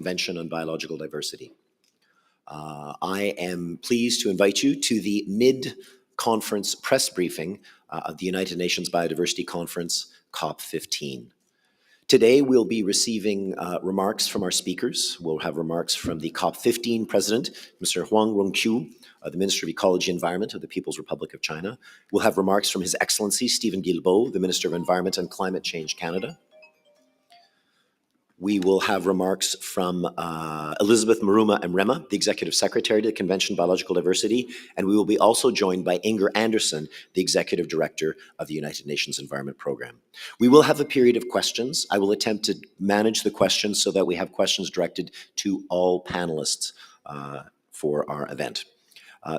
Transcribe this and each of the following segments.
Convention on Biological Diversity. I am pleased to invite you to the mid-conference press briefing of the United Nations Biodiversity Conference, COP-15. Today, we'll be receiving remarks from our speakers. We'll have remarks from the COP-15 President, Mr. Huang Rongqiu, the Minister of Ecology and Environment of the People's Republic of China. We'll have remarks from His Excellency Stephen Guilbeault, the Minister of Environment and Climate Change Canada. We will have remarks from Elizabeth Maruma Mrema, the Executive Secretary to the Convention on Biological Diversity, and we will be also joined by Inger Anderson, the Executive Director of the United Nations Environment Programme. We will have a period of questions. I will attempt to manage the questions so that we have questions directed to all panelists for our event.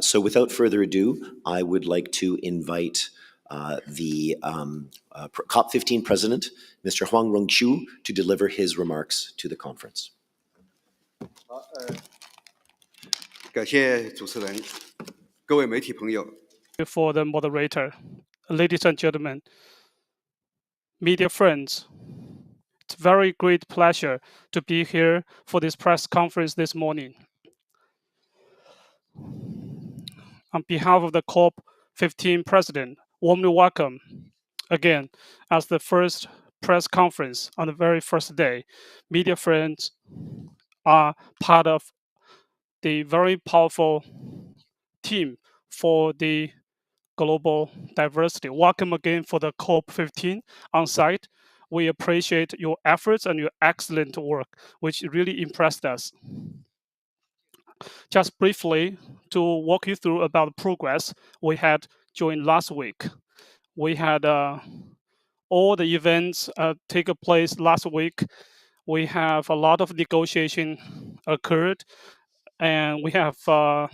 So without further ado, I would like to invite the COP-15 President, Mr. Huang Rongqiu, to deliver his remarks to the conference. 感谢主持人，各位媒体朋友。For the moderator, ladies and gentlemen, media friends, it's a very great pleasure to be here for this press conference this morning. On behalf of the COP-15 President, warmly welcome again as the first press conference on the very first day. Media friends are part of the very powerful team for the global diversity. Welcome again for the COP-15 on site. We appreciate your efforts and your excellent work, which really impressed us. Just briefly to walk you through about the progress we had during last week. We had all the events take place last week. We have a lot of negotiation occurred, and we have the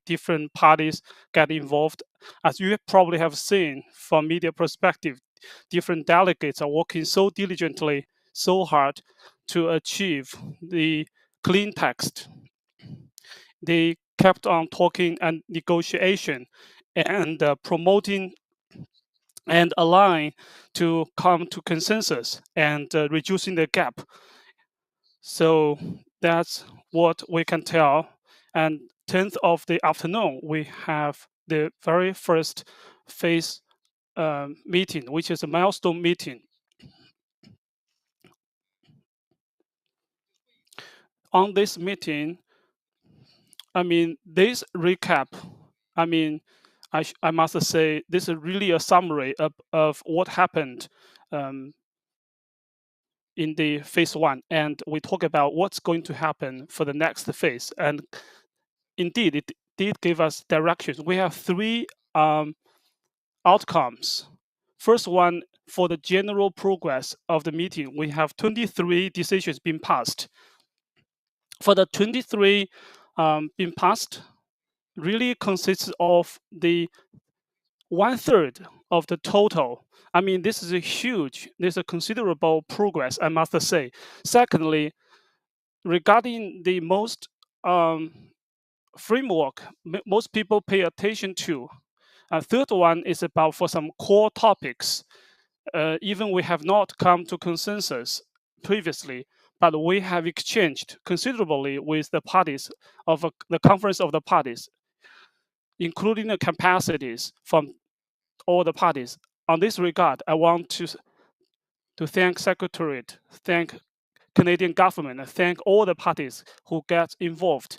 different parties get involved. As you probably have seen from media perspective, different delegates are working so diligently, so hard to achieve the clean text. They kept on talking and negotiation and promoting and align to come to consensus and reducing the gap. So that's what we can tell. And 10th of the afternoon, we have the very first phase meeting, which is a milestone meeting. On this meeting, this recap, I must say, this is really a summary of what happened in the phase one, and we talk about what's going to happen for the next phase. And indeed, it did give us directions. We have three outcomes. First one, for the general progress of the meeting, we have 23 decisions being passed. For the 23 being passed, really consists of the 1/3 of the total. This is a considerable progress, I must say. Secondly, regarding the most framework most people pay attention to. Third one is about for some core topics. Even we have not come to consensus previously, but we have exchanged considerably with the parties of the Conference of the Parties, including the capacities from all the parties. On this regard, I want to thank Secretariat, thank Canadian government, and thank all the parties who get involved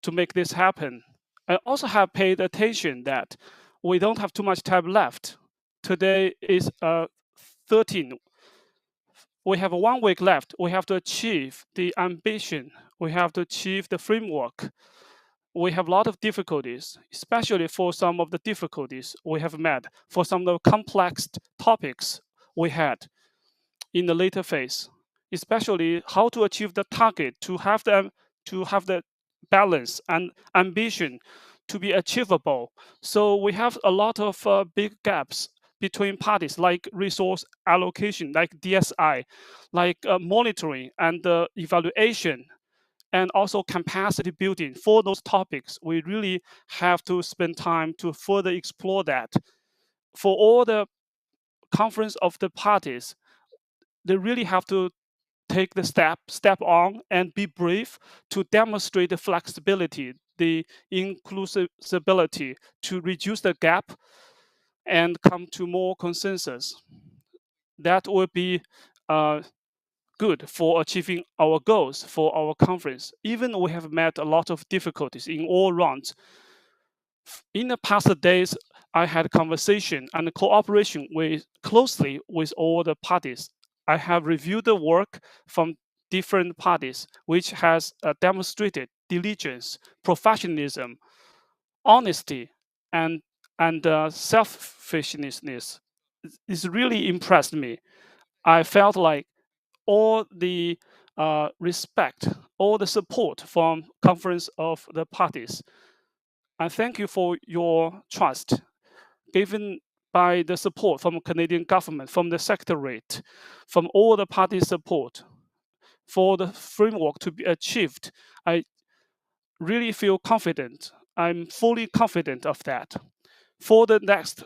to make this happen. I also have paid attention that we don't have too much time left. Today is 13. We have 1 week left. We have to achieve the ambition. We have to achieve the framework. We have a lot of difficulties, especially for some of the difficulties we have met, for some of the complex topics we had in the later phase, especially how to achieve the target, to have the balance and ambition to be achievable. So we have a lot of big gaps between parties, like resource allocation, like DSI, like monitoring and evaluation, and also capacity building. For those topics, we really have to spend time to further explore that. For all the Conference of the Parties, they really have to take the step on and be brave to demonstrate the flexibility, the inclusivity to reduce the gap and come to more consensus. That will be good for achieving our goals for our conference. Even we have met a lot of difficulties in all rounds. In the past days, I had conversation and cooperation closely with all the parties. I have reviewed the work from different parties, which has demonstrated diligence, professionalism, honesty, and selfishness. It's really impressed me. I felt like all the respect, all the support from conference of the parties. I thank you for your trust given by the support from Canadian government, from the secretariat, from all the party support for the framework to be achieved. I really feel confident. I'm fully confident of that. For the next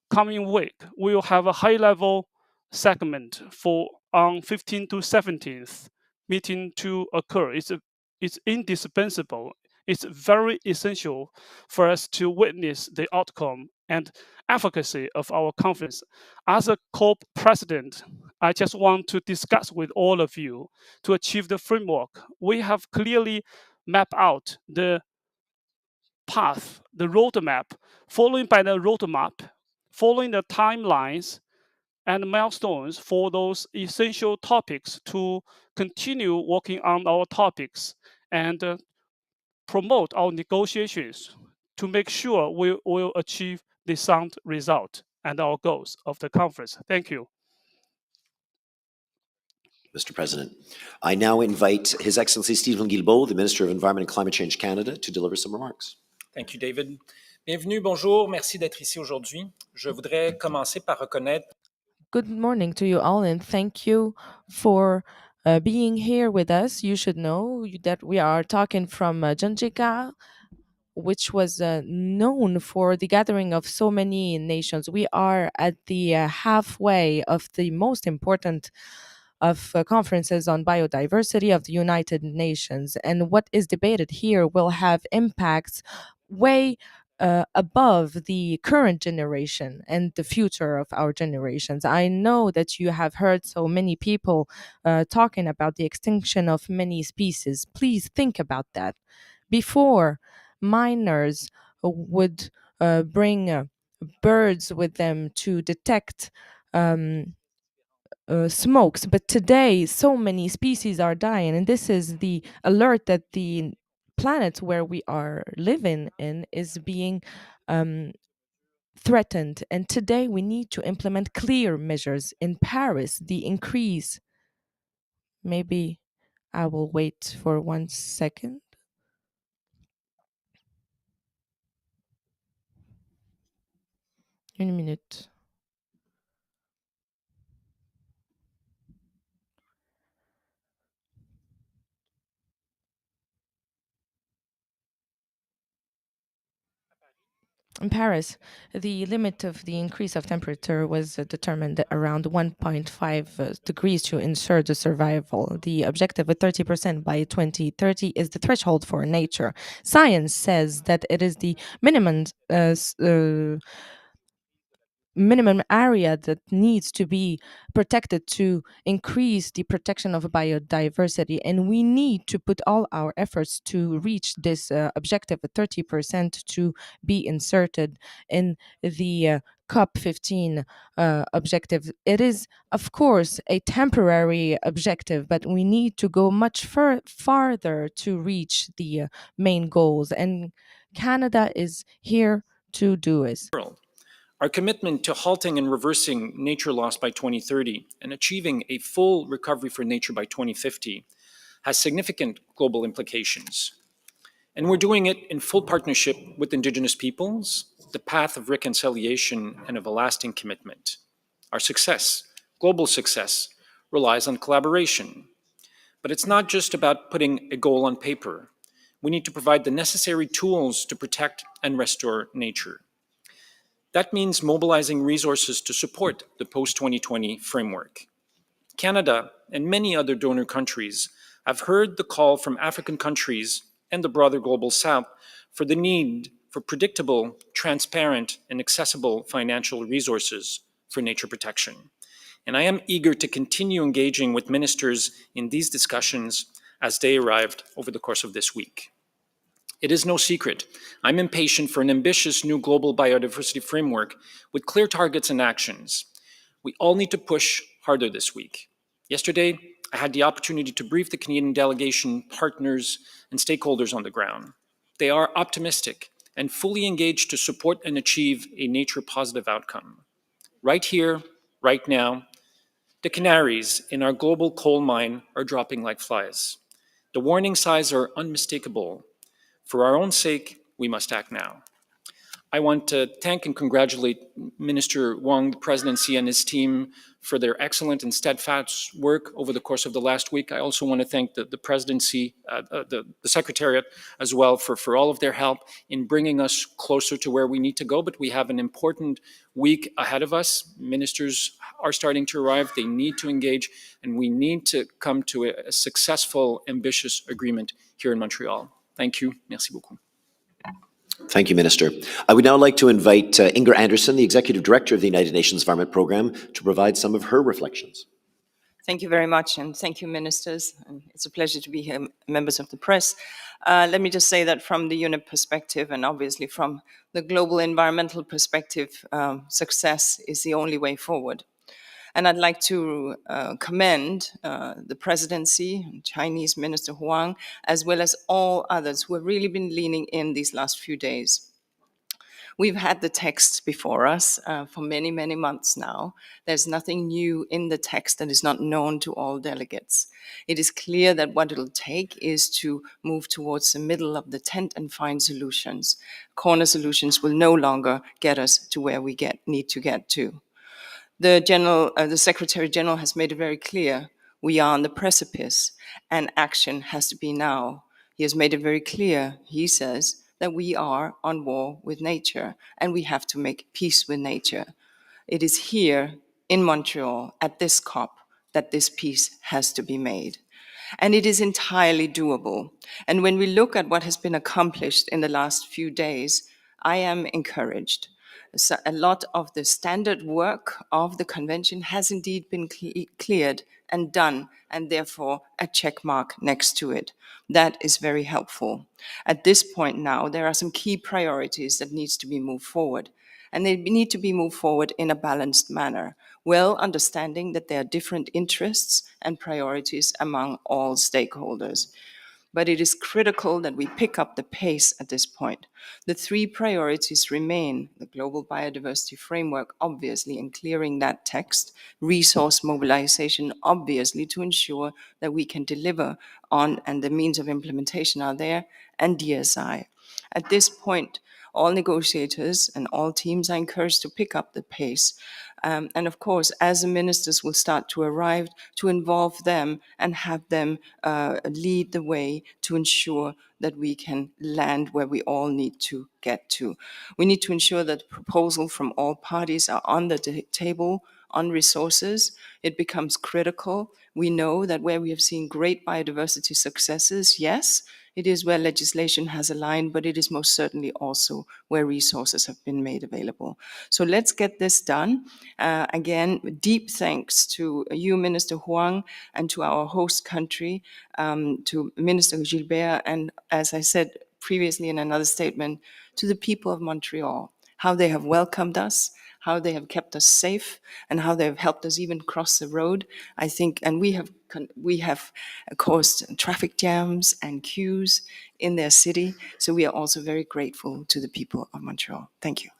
coming week, we will have a high-level segment for on 15th to 17th meeting to occur. It's indispensable. It's very essential for us to witness the outcome and efficacy of our conference. As a COP president, I just want to discuss with all of you to achieve the framework. We have clearly mapped out the path, the roadmap, following by the roadmap, following the timelines and milestones for those essential topics to continue working on our topics and promote our negotiations to make sure we will achieve the sound result and our goals of the conference. Thank you. Mr. President. I now invite His Excellency Stephen Guilbeault, the Minister of Environment and Climate Change Canada, to deliver some remarks. Thank you, David. Bienvenue, bonjour, merci d'être ici aujourd'hui. Je voudrais commencer par reconnaître. Good morning to you all, and thank you for being here with us. You should know that we are talking from Janjika, which was known for the gathering of so many nations. We are at the halfway of the most important of conferences on biodiversity of the United Nations, and what is debated here will have impacts way above the current generation and the future of our generations. I know that you have heard so many people talking about the extinction of many species. Please think about that. Before, miners would bring birds with them to detect smokes, but today so many species are dying, and this is the alert that the planet where we are living in is being threatened. And today we need to implement clear measures. In Paris, the increase, maybe I will wait for 1 second. Une minute. In Paris, the limit of the increase of temperature was determined at around 1.5 degrees to ensure the survival. The objective of 30% by 2030 is the threshold for nature. Science says that it is the minimum area that needs to be protected to increase the protection of biodiversity, and we need to put all our efforts to reach this objective of 30% to be inserted in the COP-15 objective. It is, of course, a temporary objective, but we need to go much farther to reach the main goals, and Canada is here to do it. Our commitment to halting and reversing nature loss by 2030 and achieving a full recovery for nature by 2050 has significant global implications. And we're doing it in full partnership with Indigenous peoples, the path of reconciliation and of a lasting commitment. Our success, global success, relies on collaboration. But it's not just about putting a goal on paper. We need to provide the necessary tools to protect and restore nature. That means mobilizing resources to support the post-2020 framework. Canada and many other donor countries have heard the call from African countries and the broader global south for the need for predictable, transparent, and accessible financial resources for nature protection. And I am eager to continue engaging with ministers in these discussions as they arrived over the course of this week. It is no secret, I'm impatient for an ambitious new global biodiversity framework with clear targets and actions. We all need to push harder this week. Yesterday, I had the opportunity to brief the Canadian delegation, partners, and stakeholders on the ground. They are optimistic and fully engaged to support and achieve a nature-positive outcome. Right here, right now, the canaries in our global coal mine are dropping like flies. The warning signs are unmistakable. For our own sake, we must act now. I want to thank and congratulate Minister Wong, the presidency, and his team for their excellent and steadfast work over the course of the last week. I also want to thank the presidency, the Secretariat as well for all of their help in bringing us closer to where we need to go. But we have an important week ahead of us. Ministers are starting to arrive. They need to engage, and we need to come to a successful, ambitious agreement here in Montreal. Thank you. Merci beaucoup. Thank you, Minister. I would now like to invite Inger Anderson, the Executive Director of the United Nations Environment Programme, to provide some of her reflections. Thank you very much, and thank you, ministers. And it's a pleasure to be here, members of the press. Let me just say that from the UNEP perspective, and obviously from the global environmental perspective, success is the only way forward. And I'd like to commend the presidency, Chinese Minister Huang, as well as all others who have really been leaning in these last few days. We've had the text before us for many, many months now. There's nothing new in the text that is not known to all delegates. It is clear that what it'll take is to move towards the middle of the tent and find solutions. Corner solutions will no longer get us to where we need to get to. The Secretary General has made it very clear we are on the precipice and action has to be now. He has made it very clear, he says, that we are on war with nature and we have to make peace with nature. It is here in Montreal at this COP that this peace has to be made. And it is entirely doable. And when we look at what has been accomplished in the last few days, I am encouraged. So a lot of the standard work of the convention has indeed been cleared and done, and therefore a check mark next to it. That is very helpful. At this point now, there are some key priorities that needs to be moved forward, and they need to be moved forward in a balanced manner, well understanding that there are different interests and priorities among all stakeholders. But it is critical that we pick up the pace at this point. The three priorities remain: the global biodiversity framework, obviously, in clearing that text; resource mobilization, obviously, to ensure that we can deliver on and the means of implementation are there; and DSI. At this point, all negotiators and all teams are encouraged to pick up the pace. And of course, as the ministers will start to arrive, to involve them and have them lead the way to ensure that we can land where we all need to get to. We need to ensure that proposals from all parties are on the table on resources. It becomes critical. We know that where we have seen great biodiversity successes, yes, it is where legislation has aligned, but it is most certainly also where resources have been made available. So let's get this done. Again, deep thanks to you, Minister Huang, and to our host country, to Minister Gilbert, and as I said previously in another statement, to the people of Montreal, how they have welcomed us, how they have kept us safe, and how they have helped us even cross the road. I think, and we have caused traffic jams and queues in their city. So we are also very grateful to the people of Montreal. Thank you.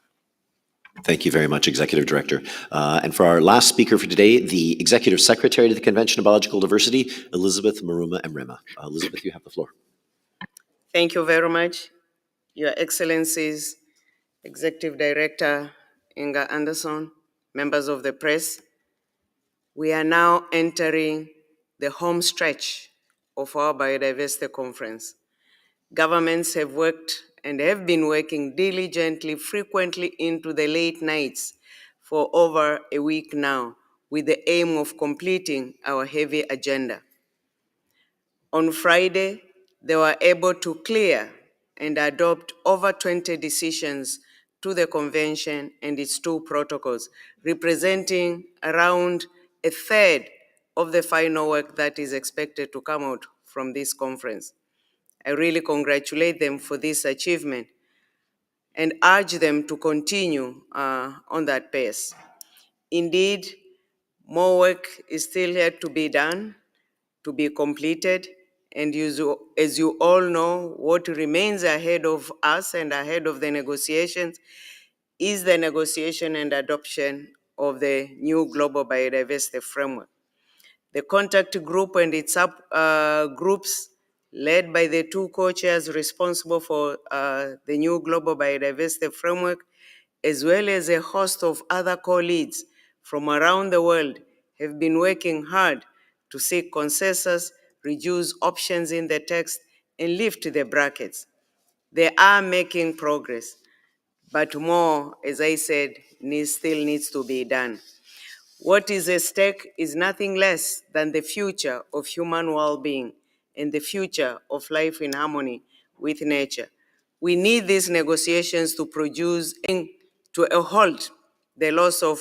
Thank you very much, Executive Director. And for our last speaker for today, the Executive Secretary to the Convention of Biological Diversity, Elizabeth Maruma Emrema. Elizabeth, you have the floor. Thank you very much, Your Excellencies, Executive Director Inger Anderson, members of the press. We are now entering the home stretch of our biodiversity conference. Governments have worked and have been working diligently, frequently into the late nights for over a week now with the aim of completing our heavy agenda. On Friday, they were able to clear and adopt over 20 decisions to the convention and its two protocols, representing around a third of the final work that is expected to come out from this conference. I really congratulate them for this achievement and urge them to continue on that pace. Indeed, more work is still yet to be done, to be completed, and as you all know, what remains ahead of us and ahead of the negotiations is the negotiation and adoption of the new global biodiversity framework. The contact group and its groups led by the two co-chairs responsible for the new global biodiversity framework, as well as a host of other co-leads from around the world, have been working hard to seek consensus, reduce options in the text, and lift the brackets. They are making progress, but more, as I said, still needs to be done. What is at stake is nothing less than the future of human well-being and the future of life in harmony with nature. We need these negotiations to produce to a halt the loss of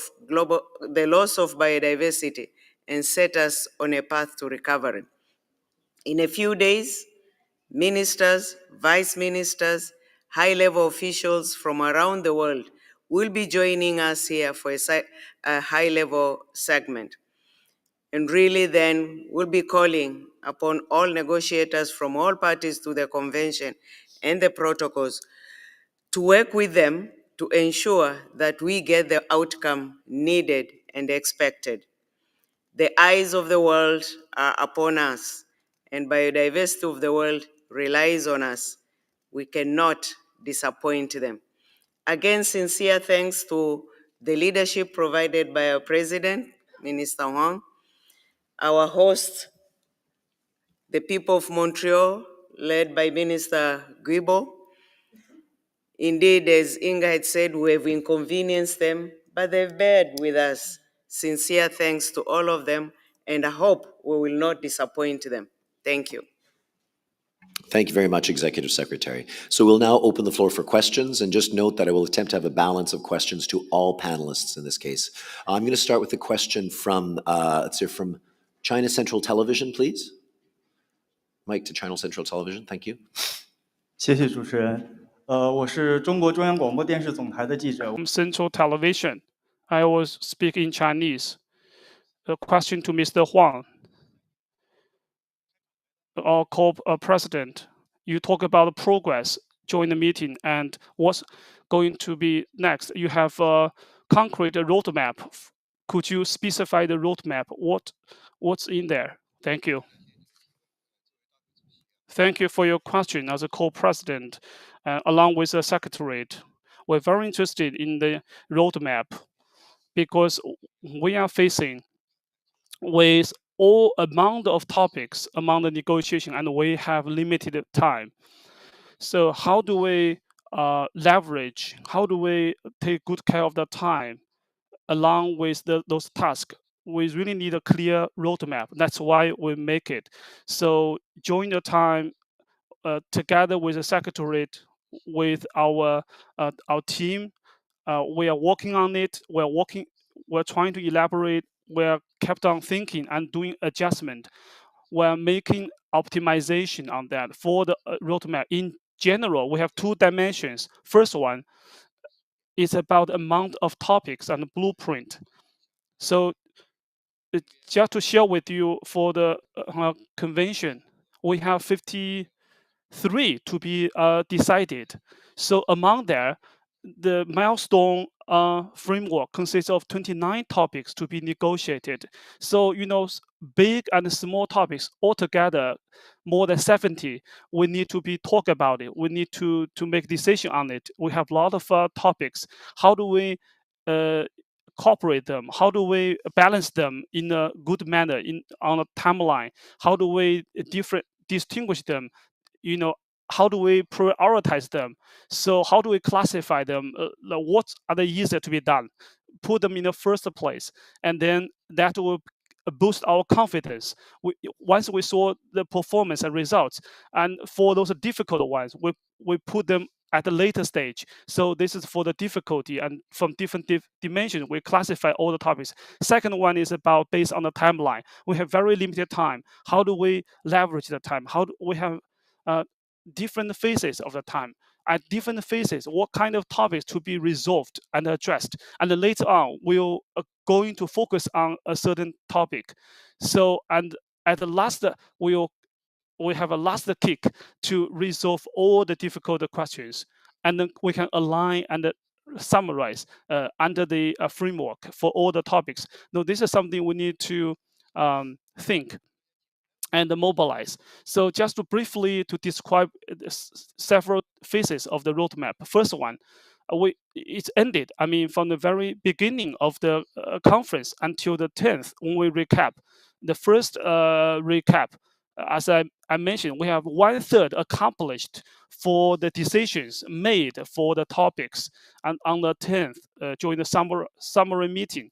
biodiversity and set us on a path to recovery. In a few days, ministers, vice ministers, high-level officials from around the world will be joining us here for a high-level segment. And really then we'll be calling upon all negotiators from all parties to the convention and the protocols to work with them to ensure that we get the outcome needed and expected. The eyes of the world are upon us, and biodiversity of the world relies on us. We cannot disappoint them. Again, sincere thanks to the leadership provided by our president, Minister Huang, our host, the people of Montreal, led by Minister Guibo. Indeed, as Inga had said, we have inconvenienced them, but they've bared with us. Sincere thanks to all of them, and I hope we will not disappoint them. Thank you. Thank you very much, Executive Secretary. So we'll now open the floor for questions, and just note that I will attempt to have a balance of questions to all panelists in this case. I'm going to start with a question from, let's hear from China Central Television, please. Mike to China Central Television, thank you. 谢谢主持人。我是中国中央广播电视总台的记者。 From Central Television, I will speak in Chinese. A question to Mr. Huang, our COP president. You talk about progress during the meeting and what's going to be next. You have a concrete roadmap. Could you specify the roadmap? What's in there? Thank you. Thank you for your question. As a co-president, along with the secretariat, we're very interested in the roadmap because we are facing with all amount of topics among the negotiation, and we have limited time. So how do we leverage? How do we take good care of the time along with those tasks? We really need a clear roadmap. That's why we make it. So during the time, together with the secretariat, with our team, we are working on it. We're trying to elaborate. We're kept on thinking and doing adjustment. We're making optimization on that for the roadmap. In general, we have two dimensions. First one is about amount of topics and blueprint. So just to share with you, for the convention, we have 53 to be decided. So among there, the milestone framework consists of 29 topics to be negotiated. So, big and small topics altogether, more than 70, we need to be talk about it. We need to make decision on it. We have a lot of topics. How do we incorporate them? How do we balance them in a good manner on a timeline? How do we distinguish them? How do we prioritize them? So how do we classify them? What are they easier to be done? put them in the first place, and then that will boost our confidence. Once we saw the performance and results, and for those difficult ones, we put them at a later stage. So this is for the difficulty, and from different dimensions, we classify all the topics. Second one is about based on the timeline. We have very limited time. How do we leverage the time? How do we have different phases of the time? At different phases, what kind of topics to be resolved and addressed? And then later on, we'll going to focus on a certain topic. So, and at the last, we have a last kick to resolve all the difficult questions, and then we can align and summarize under the framework for all the topics. Now, this is something we need to think and mobilize. So just to briefly to describe several phases of the roadmap. First one, it's ended. I mean, from the very beginning of the conference until the 10th, when we recap. The first recap, as I mentioned, we have 1/3 accomplished for the decisions made for the topics, and on the 10th, during the summary meeting,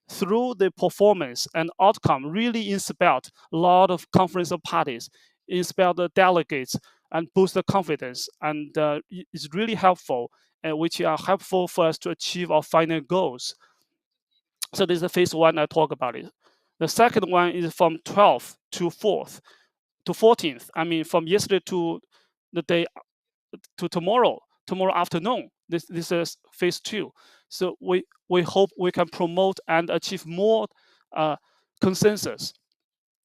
through the performance and outcome, really inspired a lot of conference parties, inspired the delegates, and boost the confidence. And it's really helpful, which are helpful for us to achieve our final goals. So this is the phase one I talk about it. The second one is from 12th to 4th to 14th. I mean, from yesterday to the day to tomorrow afternoon. This is phase two. So we hope we can promote and achieve more consensus.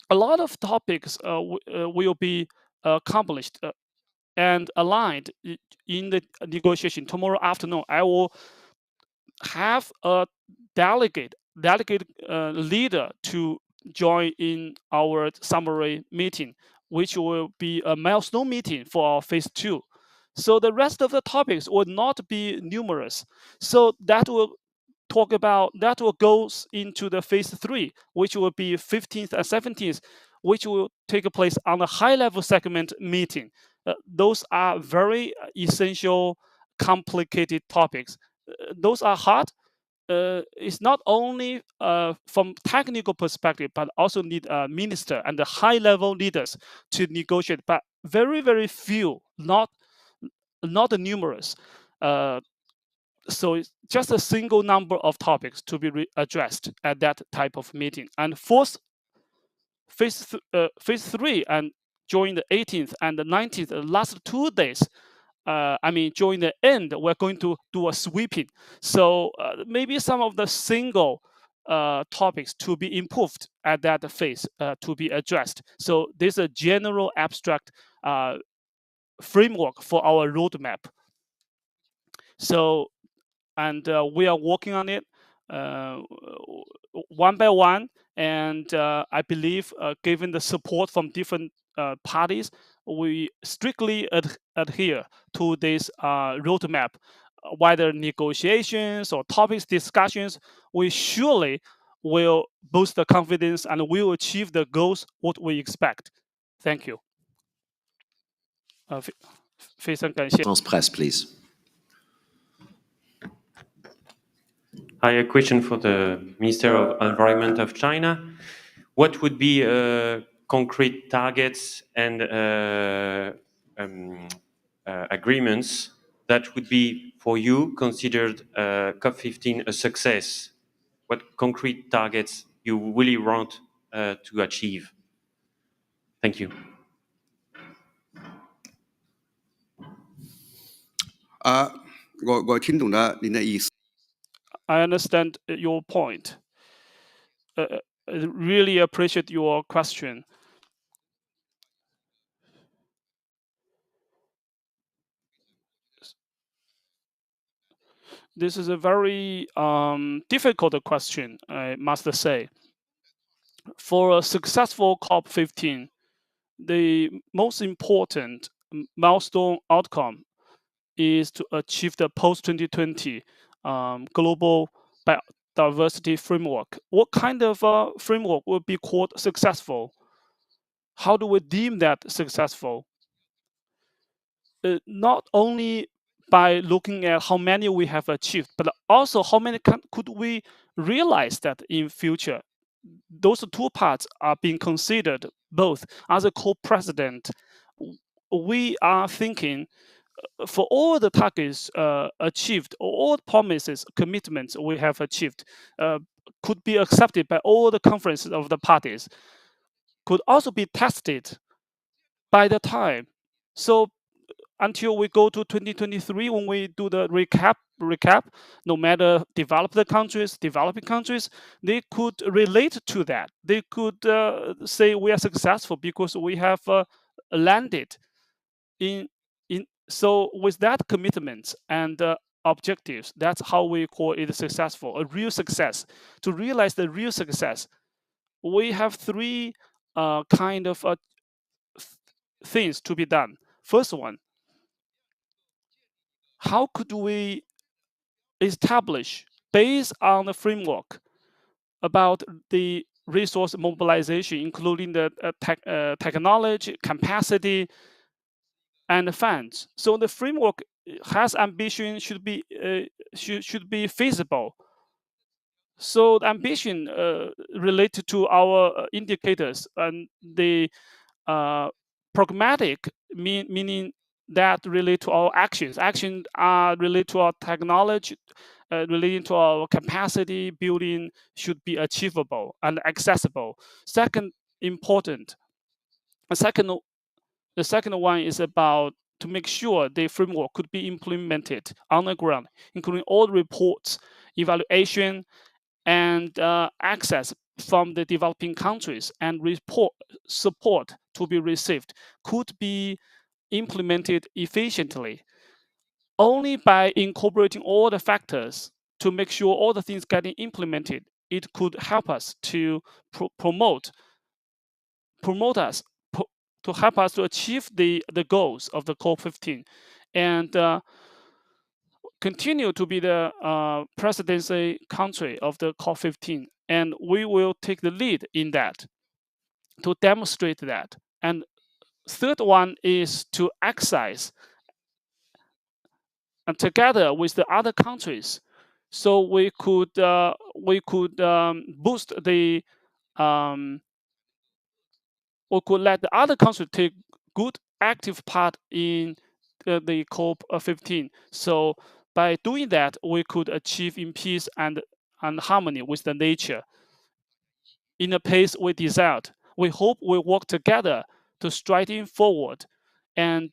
A lot of topics will be accomplished and aligned in the negotiation. Tomorrow afternoon, I will have a delegate leader to join in our summary meeting, which will be a milestone meeting for our phase two. So the rest of the topics will not be numerous. So that will go into the phase three, which will be 15th and 17th, which will take place on a high-level segment meeting. Those are very essential, complicated topics. Those are hard. It's not only from technical perspective, but also need a minister and the high-level leaders to negotiate. But very, very few, not numerous. So it's just a single number of topics to be addressed at that type of meeting. And fourth, phase three, and during the 18th and the 19th, the last 2 days, during the end, we're going to do a sweeping. So maybe some of the single topics to be improved at that phase to be addressed. So there's a general abstract framework for our roadmap. So, and we are working on it one by one. And I believe, given the support from different parties, we strictly adhere to this roadmap. Whether negotiations or topics discussions, we surely will boost the confidence and will achieve the goals what we expect. Thank you. 非常感谢。 France Presse, please. I have a question for the Minister of Environment of China. What would be concrete targets and agreements that would be, for you, considered COP-15 a success? What concrete targets you really want to achieve? Thank you. 我听懂了您的意思。 I understand your point. I really appreciate your question. This is a very difficult question, I must say. For a successful COP-15, the most important milestone outcome is to achieve the post-2020 global biodiversity framework. What kind of framework will be called successful? How do we deem that successful? Not only by looking at how many we have achieved, but also how many could we realize that in future. Those two parts are being considered both. As a co-president, we are thinking for all the targets achieved, all the promises, commitments we have achieved, could be accepted by all the conferences of the parties, could also be tested by the time. So until we go to 2023, when we do the recap, no matter developed countries, developing countries, they could relate to that. They could say we are successful because we have landed in. So with that commitment and objectives, that's how we call it successful, a real success. To realize the real success, we have three kind of things to be done. First one, how could we establish, based on the framework about the resource mobilization, including the technology, capacity, and funds. So the framework has ambition, should be feasible. So the ambition related to our indicators and the pragmatic, meaning that relate to our actions. Actions are related to our technology, relating to our capacity building should be achievable and accessible. Second, important. The second one is about to make sure the framework could be implemented on the ground, including all reports, evaluation, and access from the developing countries and support to be received could be implemented efficiently. Only by incorporating all the factors to make sure all the things getting implemented, it could help us to promote us to help us to achieve the goals of the COP-15 and continue to be the presidency country of the COP-15. And we will take the lead in that to demonstrate that. And third one is to exercise and together with the other countries, so we could boost the we could let the other countries take good active part in the COP-15. So by doing that, we could achieve in peace and harmony with the nature in the pace we desired. We hope we work together to striding forward and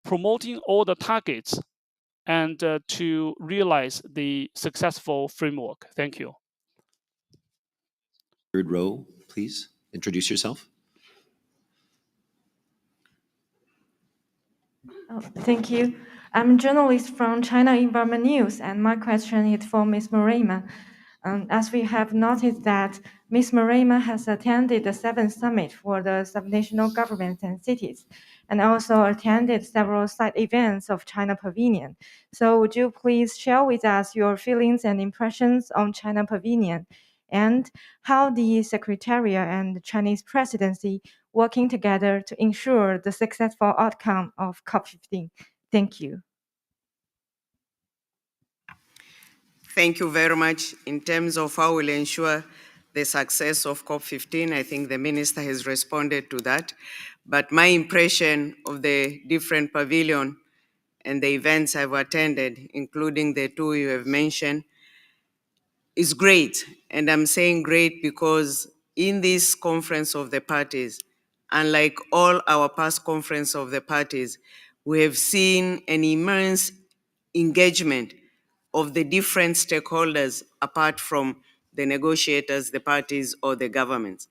promoting all the targets and to realize the successful framework. Thank you. Third row, please. Introduce yourself. Oh, thank you. I'm a journalist from China Environment News, and my question is for Ms. Morema. As we have noticed that Ms. Morema has attended the 7th Summit for the subnational governments and cities, and also attended several side events of China Pavilion. So would you please share with us your feelings and impressions on China Pavilion, and how the Secretariat and the Chinese presidency working together to ensure the successful outcome of COP15? Thank you. Thank you very much. In terms of how we'll ensure the success of COP15, I think the minister has responded to that. But my impression of the different pavilion and the events I've attended, including the two you have mentioned, is great. And I'm saying great because in this conference of the parties, unlike all our past conference of the parties, we have seen an immense engagement of the different stakeholders apart from the negotiators, the parties, or the governments,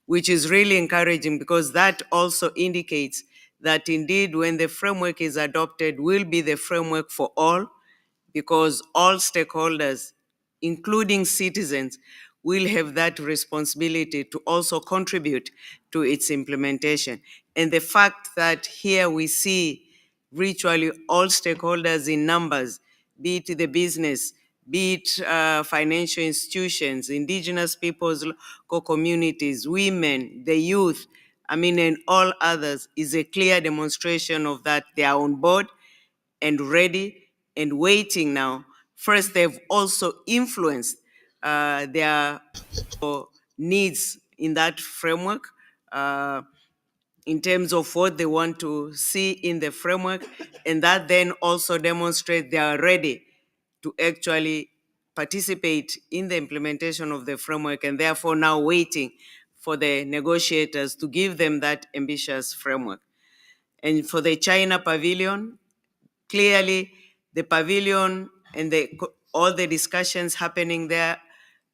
which is really encouraging because that also indicates that indeed when the framework is adopted will be the framework for all, because all stakeholders, including citizens, will have that responsibility to also contribute to its implementation. And the fact that here we see virtually all stakeholders in numbers, be it the business, be it financial institutions, indigenous peoples, local communities, women, the youth, and all others, is a clear demonstration of that they are on board and ready and waiting now. First, they've also influenced their needs in that framework in terms of what they want to see in the framework, and that then also demonstrates they are ready to actually participate in the implementation of the framework, and therefore now waiting for the negotiators to give them that ambitious framework. And for the China pavilion, clearly the pavilion and all the discussions happening there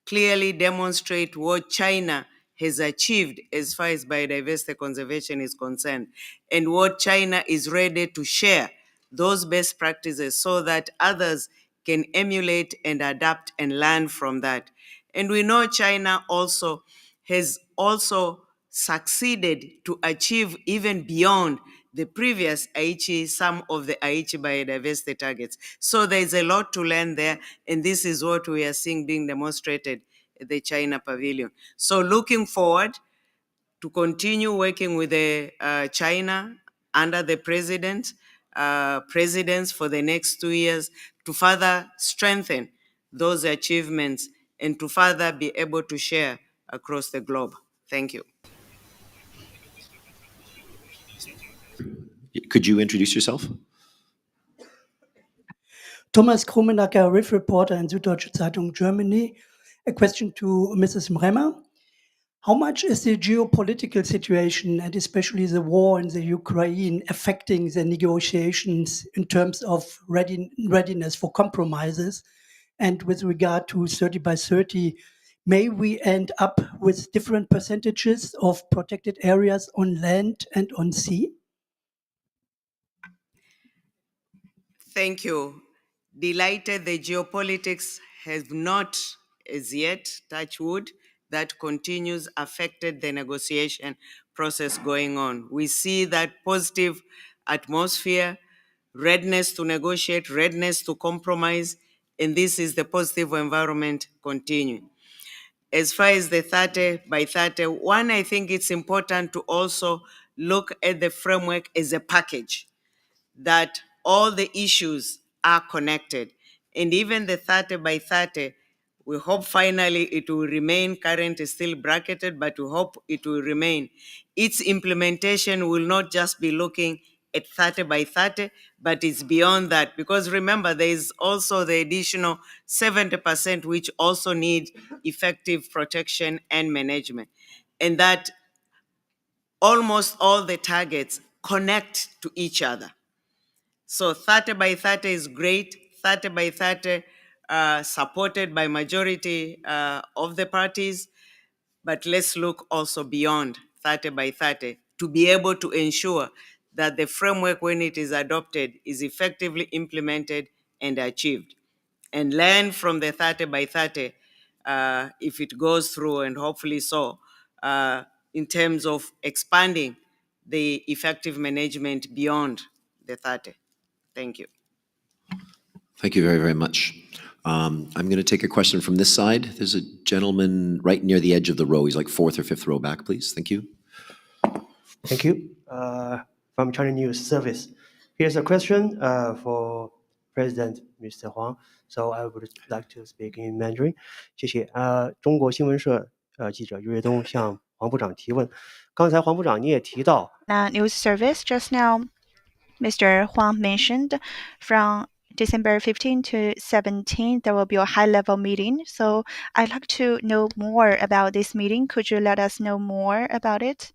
clearly demonstrate what China has achieved as far as biodiversity conservation is concerned, and what China is ready to share those best practices so that others can emulate and adapt and learn from that. And we know China also has also succeeded to achieve even beyond the previous Aichi, some of the Aichi biodiversity targets. So there's a lot to learn there, and this is what we are seeing being demonstrated at the China Pavilion. So looking forward to continue working with the China under the presidents for the next 2 years to further strengthen those achievements and to further be able to share across the globe. Thank you. Could you introduce yourself? Thomas Krummenacker, RIF reporter in Süddeutsche Zeitung, Germany. A question to Mrs. Mrema. How much is the geopolitical situation, and especially the war in the Ukraine, affecting the negotiations in terms of readiness for compromises? And with regard to 30 by 30, may we end up with different percentages of protected areas on land and on sea? Thank you. Delighted the geopolitics has not as yet, touch wood, that continues affected the negotiation process going on. We see that positive atmosphere, readiness to negotiate, readiness to compromise, and this is the positive environment continuing. As far as the 30 by 30, one, I think it's important to also look at the framework as a package, that all the issues are connected. And even the 30 by 30, we hope finally it will remain, current is still bracketed, but we hope it will remain. Its implementation will not just be looking at 30 by 30, but it's beyond that. Because remember, there is also the additional 70% which also need effective protection and management. And that almost all the targets connect to each other. So 30 by 30 is great. 30 by 30 supported by majority of the parties, but let's look also beyond 30 by 30 to be able to ensure that the framework, when it is adopted, is effectively implemented and achieved. And learn from the 30 by 30 if it goes through, and hopefully so, in terms of expanding the effective management beyond the 30. Thank you. Thank you very, very much. I'm going to take a question from this side. There's a gentleman right near the edge of the row. He's like fourth or fifth row back, please. Thank you. Thank you. From China News Service. Here's a question for President Mr. Huang. So I would like to speak in Mandarin. 谢谢。中国新闻社记者岳东向黄部长提问。刚才黄部长你也提到。News Service just now, Mr. Huang mentioned from December 15 to 17, there will be a high-level meeting. So I'd like to know more about this meeting. Could you let us know more about it?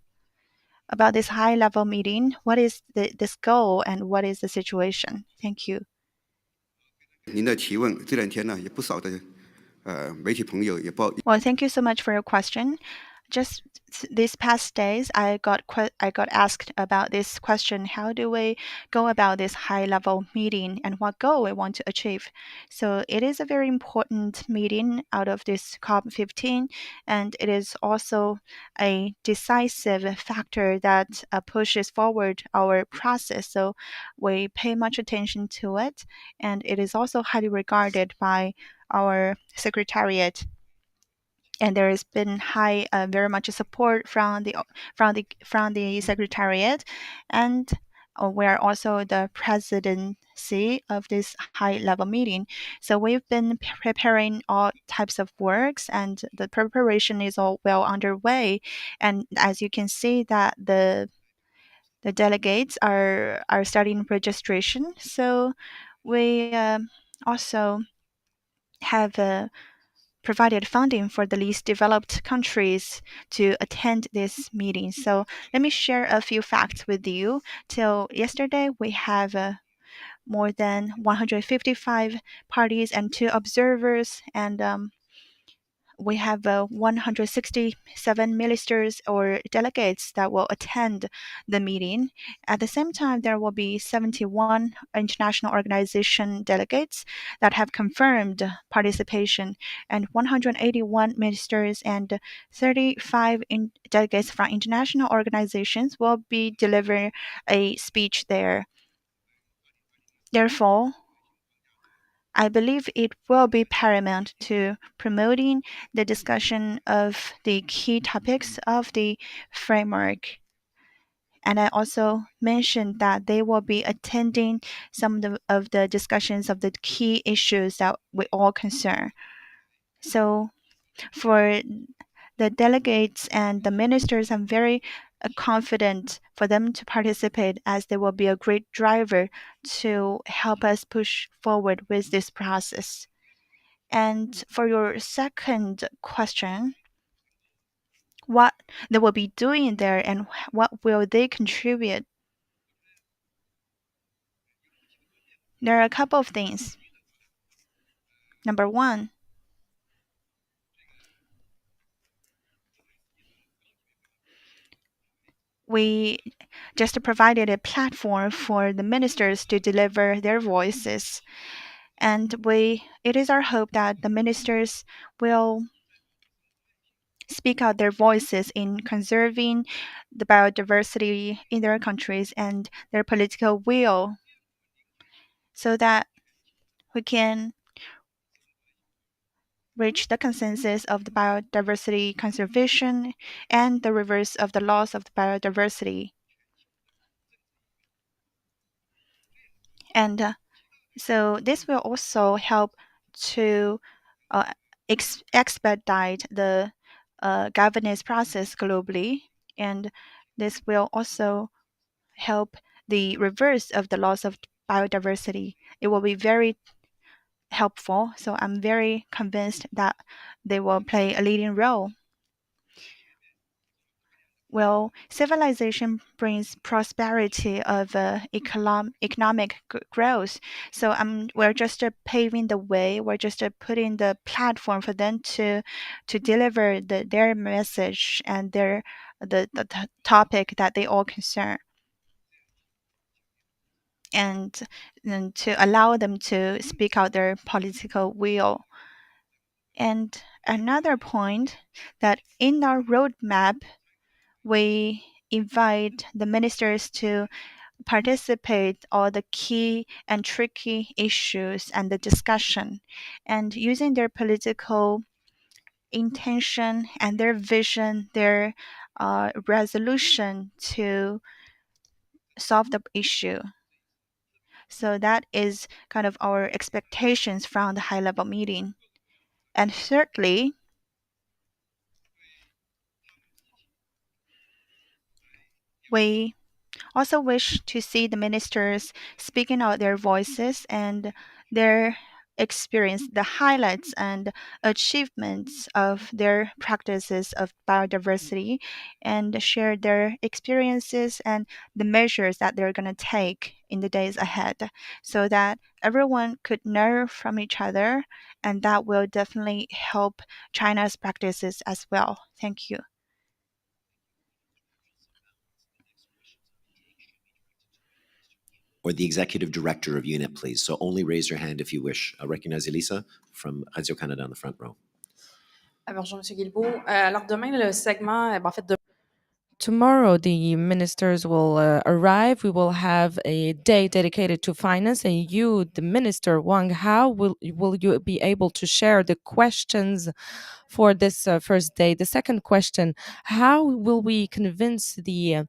About this high-level meeting, what is this goal and what is the situation? Thank you. 您的提问这两天呢，也不少的媒体朋友也报。Well, thank you so much for your question. Just these past days, I got asked about this question. How do we go about this high-level meeting and what goal we want to achieve? So it is a very important meeting out of this COP-15, and it is also a decisive factor that pushes forward our process. So we pay much attention to it, and it is also highly regarded by our secretariat. And there has been very much support from the secretariat, and we are also the presidency of this high-level meeting. So we've been preparing all types of works, and the preparation is all well underway. And as you can see, that the delegates are starting registration. So we also have provided funding for the least developed countries to attend this meeting. So let me share a few facts with you. Till yesterday, we have more than 155 parties and 2 observers, and we have 167 ministers or delegates that will attend the meeting. At the same time, there will be 71 international organization delegates that have confirmed participation, and 181 ministers and 35 delegates from international organizations will be delivering a speech there. Therefore, I believe it will be paramount to promoting the discussion of the key topics of the framework. And I also mentioned that they will be attending some of the discussions of the key issues that we all concern. So for the delegates and the ministers, I'm very confident for them to participate, as they will be a great driver to help us push forward with this process. And for your second question, what they will be doing there and what will they contribute? There are a couple of things. Number one, we just provided a platform for the ministers to deliver their voices. And it is our hope that the ministers will speak out their voices in conserving the biodiversity in their countries and their political will, so that we can reach the consensus of the biodiversity conservation and the reverse of the loss of the biodiversity. And so this will also help to expedite the governance process globally, and this will also help the reverse of the loss of biodiversity. It will be very helpful, so I'm very convinced that they will play a leading role. Well, civilization brings prosperity of economic growth. So we're just paving the way. We're just putting the platform for them to deliver their message and the topic that they all concern, and to allow them to speak out their political will. And another point, that in our roadmap, we invite the ministers to participate all the key and tricky issues and the discussion, and using their political intention and their vision, their resolution to solve the issue. So that is kind of our expectations from the high-level meeting. And thirdly, we also wish to see the ministers speaking out their voices and their experience, the highlights and achievements of their practices of biodiversity, and share their experiences and the measures that they're going to take in the days ahead, so that everyone could learn from each other, and that will definitely help China's practices as well. Thank you. Or the executive director of UNEP, please. So only raise your hand if you wish. I recognize Elisa from Radio Canada in the front row. Bonjour, Monsieur Guilbeault. Alors demain, le segment, en fait, tomorrow the ministers will arrive. We will have a day dedicated to finance, and you, the minister Wang, how will you be able to share the questions for this first day? The second question: how will we convince the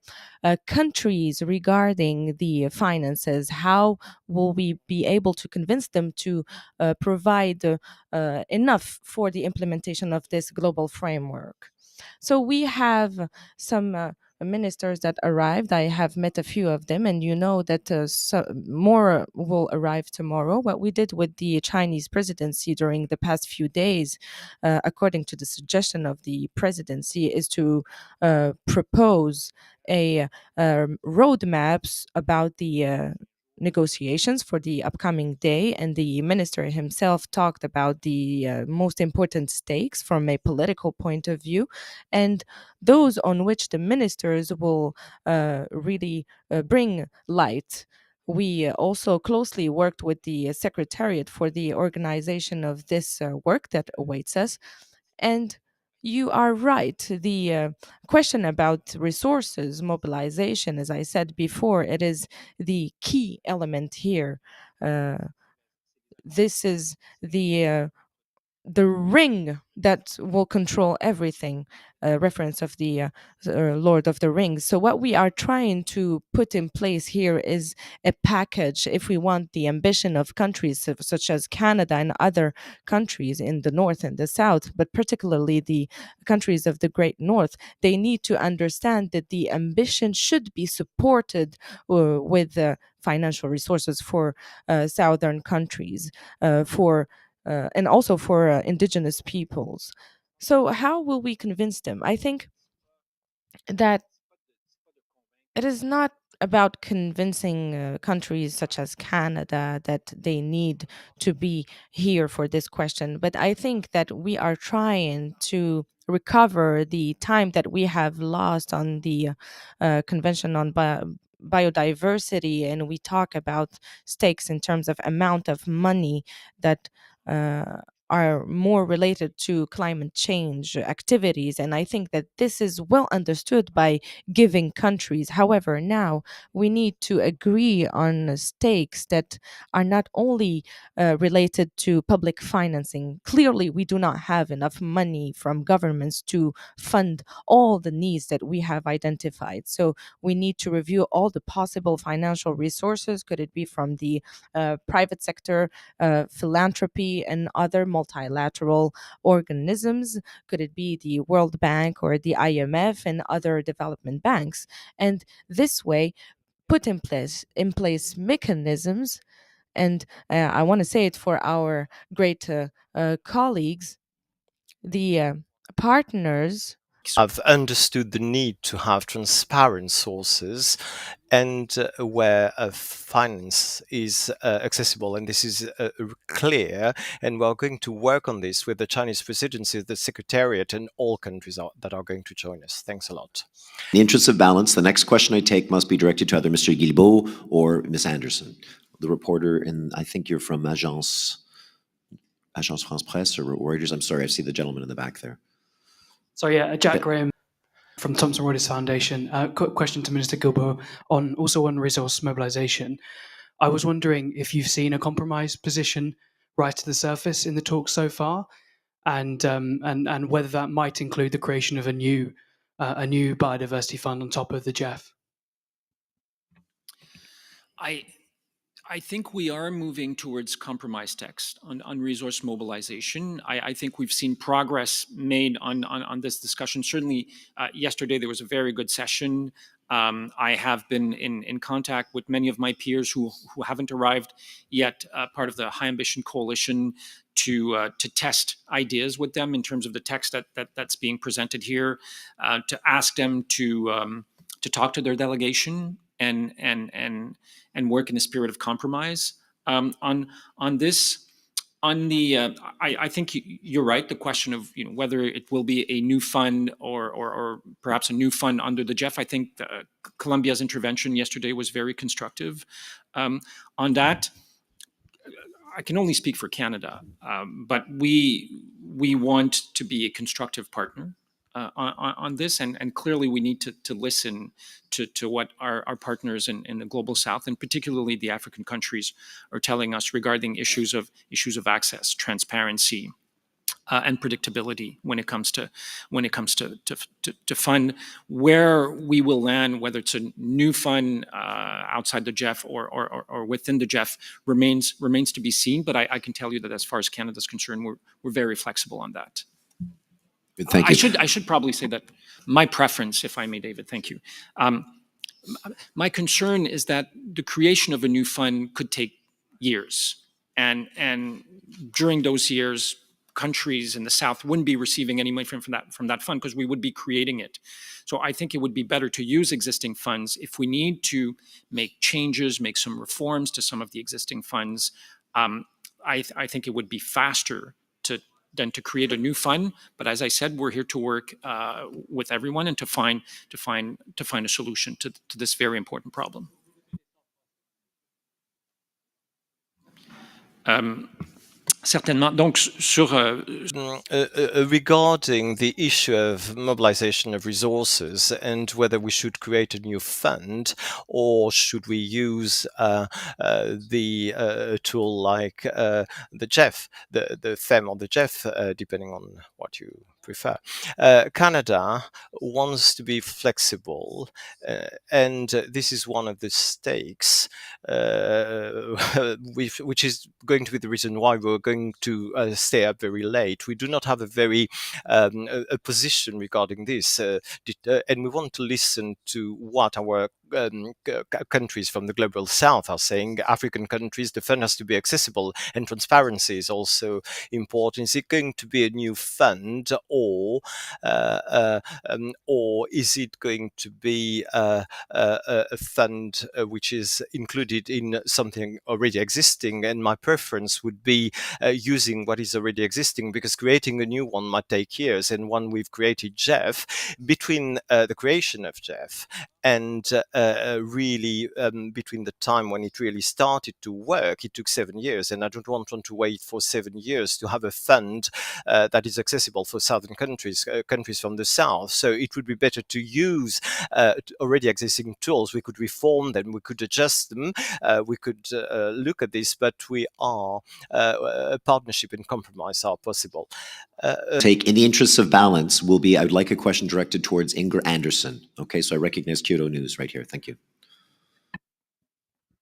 countries regarding the finances? How will we be able to convince them to provide enough for the implementation of this global framework? So we have some ministers that arrived. I have met a few of them, and you know that more will arrive tomorrow. What we did with the Chinese presidency during the past few days, according to the suggestion of the presidency, is to propose a roadmaps about the negotiations for the upcoming day, and the minister himself talked about the most important stakes from a political point of view, and those on which the ministers will really bring light. We also closely worked with the secretariat for the organization of this work that awaits us. And you are right. The question about resources mobilization, as I said before, it is the key element here. Uh, this is the ring that will control everything, reference of the Lord of the Rings. So what we are trying to put in place here is a package. If we want the ambition of countries such as Canada and other countries in the north and the south, but particularly the countries of the Great North, they need to understand that the ambition should be supported with financial resources for southern countries, for and also for indigenous peoples. So, how will we convince them? I think that it is not about convincing countries such as Canada that they need to be here for this question, but I think that we are trying to recover the time that we have lost on the Convention on Biodiversity, and we talk about stakes in terms of amount of money that uh, are more related to climate change activities. And I think that this is well understood by giving countries. However, now we need to agree on stakes that are not only related to public financing. Clearly, we do not have enough money from governments to fund all the needs that we have identified. So we need to review all the possible financial resources. Could it be from the private sector, philanthropy, and other multilateral organisms? Could it be the World Bank or the IMF and other development banks? And this way, put in place mechanisms. And I want to say it for our great colleagues, the partners have understood the need to have transparent sources and where finance is accessible, and this is clear, and we're going to work on this with the Chinese presidency, the secretariat, and all countries that are going to join us. Thanks a lot. In the interest of balance, the next question I take must be directed to either Mr. Guilbeault or Ms. Anderson. The reporter, and I think you're from Agence France Presse or Reuters. I'm sorry, I see the gentleman in the back there. So yeah, Jack Graham from Thomson Reuters Foundation. Question to Minister Guilbeault on resource mobilization. I was wondering if you've seen a compromise position rise to the surface in the talks so far, and whether that might include the creation of a new biodiversity fund on top of the GEF. I think we are moving towards compromise text on resource mobilization. I think we've seen progress made on this discussion. Certainly, yesterday there was a very good session. I have been in contact with many of my peers who haven't arrived yet, part of the High Ambition Coalition, to test ideas with them in terms of the text that's being presented here, to ask them to talk to their delegation and work in a spirit of compromise. On this, I think you're right. The question of whether it will be a new fund or perhaps a new fund under the GEF. I think Colombia's intervention yesterday was very constructive. On that, I can only speak for Canada, but we want to be a constructive partner. on this, and clearly we need to listen to what our partners in the global South, and particularly the African countries, are telling us regarding issues of access, transparency, and predictability when it comes to fund. Where we will land, whether it's a new fund outside the GEF or within the GEF, remains to be seen. But I can tell you that as far as Canada is concerned, we're very flexible on that. Thank you. I should probably say that my preference, if I may, David, thank you. My concern is that the creation of a new fund could take years, and during those years, countries in the South wouldn't be receiving any money from that fund because we would be creating it. So I think it would be better to use existing funds. If we need to make changes, make some reforms to some of the existing funds, I think it would be faster than to create a new fund. But as I said, we're here to work with everyone and to find a solution to this very important problem. Certainement. Donc, regarding the issue of mobilization of resources and whether we should create a new fund or should we use the tool like the GEF, the FEM or the GEF, depending on what you prefer. Canada wants to be flexible, and this is one of the stakes, which is going to be the reason why we're going to stay up very late. We do not have a very a position regarding this, and we want to listen to what our countries from the global South are saying. African countries, the fund has to be accessible, and transparency is also important. Is it going to be a new fund, or is it going to be a fund which is included in something already existing? And my preference would be using what is already existing, because creating a new one might take years. And when we've created GEF, between the creation of GEF and really between the time when it really started to work, it took 7 years, and I don't want to wait for 7 years to have a fund that is accessible for southern countries from the South. So it would be better to use already existing tools. We could reform them, we could adjust them, we could look at this, but we are a partnership and compromise are possible. Take, in the interests of balance, will be, I would like a question directed towards Inger Anderson. Okay, so I recognize Kyoto News right here. Thank you.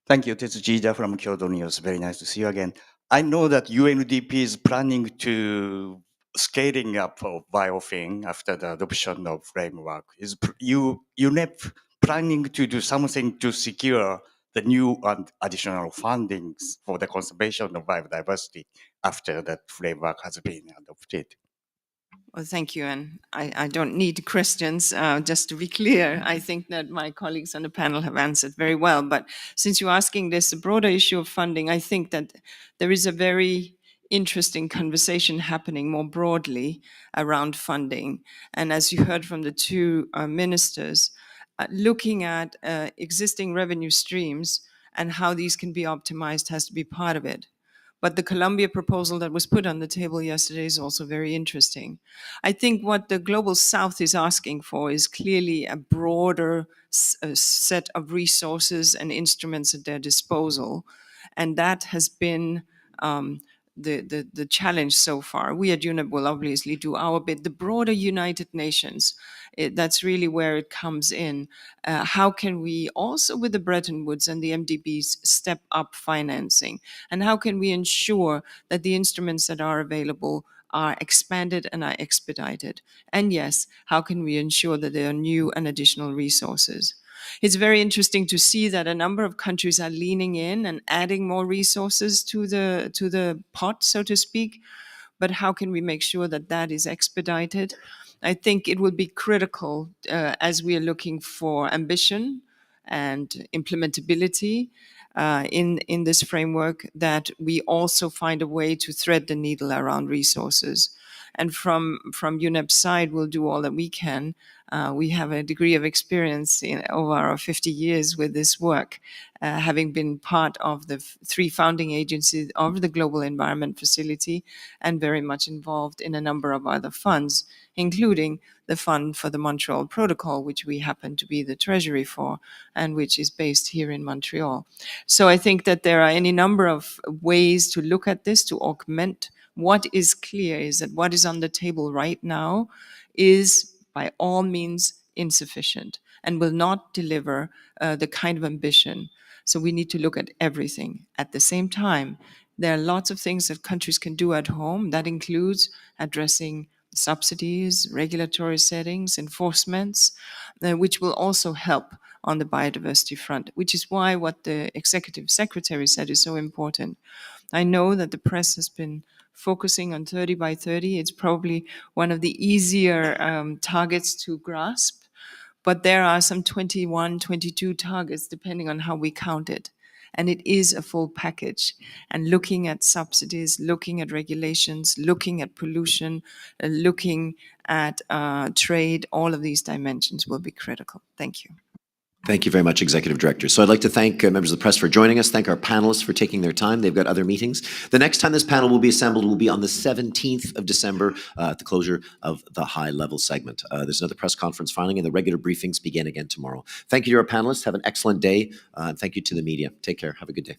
Thank you. This is Jida from Kyoto News. Very nice to see you again. I know that UNDP is planning to scaling up of biofilm after the adoption of framework. Is UNEP planning to do something to secure the new and additional fundings for the conservation of biodiversity after that framework has been adopted? Well, thank you. And I don't need questions. Just to be clear, I think that my colleagues on the panel have answered very well. But since you're asking this, a broader issue of funding, I think that there is a very interesting conversation happening more broadly around funding. And as you heard from the two ministers, looking at existing revenue streams and how these can be optimized has to be part of it. But the Colombia proposal that was put on the table yesterday is also very interesting. I think what the Global South is asking for is clearly a broader set of resources and instruments at their disposal. And that has been the challenge so far. We at UNEP will obviously do our bit. The broader United Nations, that's really where it comes in. How can we also, with the Bretton Woods and the MDBs, step up financing? And how can we ensure that the instruments that are available are expanded and are expedited? And yes, how can we ensure that there are new and additional resources? It's very interesting to see that a number of countries are leaning in and adding more resources to the pot, so to speak. But how can we make sure that that is expedited? I think it will be critical as we are looking for ambition and implementability in this framework, that we also find a way to thread the needle around resources. And from UNEP's side, we'll do all that we can We have a degree of experience over our 50 years with this work, having been part of the 3 founding agencies of the Global Environment Facility and very much involved in a number of other funds, including the Fund for the Montreal Protocol, which we happen to be the treasury for, and which is based here in Montreal. So I think that there are any number of ways to look at this to augment. What is clear is that what is on the table right now is by all means insufficient and will not deliver the kind of ambition. So we need to look at everything. At the same time, there are lots of things that countries can do at home. That includes addressing subsidies, regulatory settings, enforcements, which will also help on the biodiversity front, which is why what the executive secretary said is so important. I know that the press has been focusing on 30 by 30. It's probably one of the easier targets to grasp, but there are some 21, 22 targets, depending on how we count it. And it is a full package. And looking at subsidies, looking at regulations, looking at pollution, looking at trade, all of these dimensions will be critical. Thank you. Thank you very much, Executive Director. So I'd like to thank members of the press for joining us, thank our panelists for taking their time. They've got other meetings. The next time this panel will be assembled will be on the 17th of December at the closure of the high-level segment. There's another press conference filing, and the regular briefings begin again tomorrow. Thank you to our panelists. Have an excellent day, and thank you to the media. Take care. Have a good day.